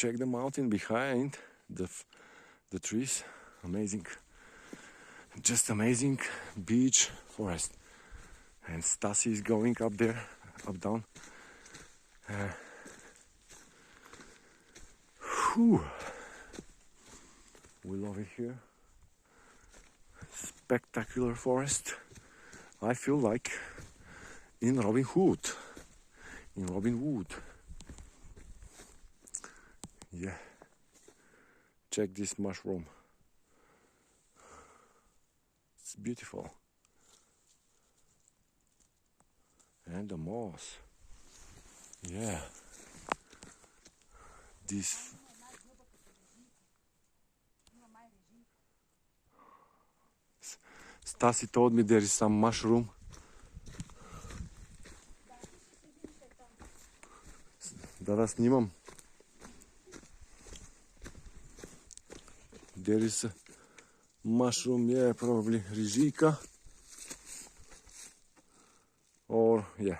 check the mountain behind the trees. Amazing, just amazing beach, forest. And Stasi is going up there, up down. We love it here. Spectacular forest. I feel like in Robin Hood. In Robin Hood. Yeah. Check this mushroom. It's beautiful. And the moss. Yeah. This. Stasi told me there is some mushroom. Da snimam. There is a mushroom, yeah, probably rizika. Or, yeah.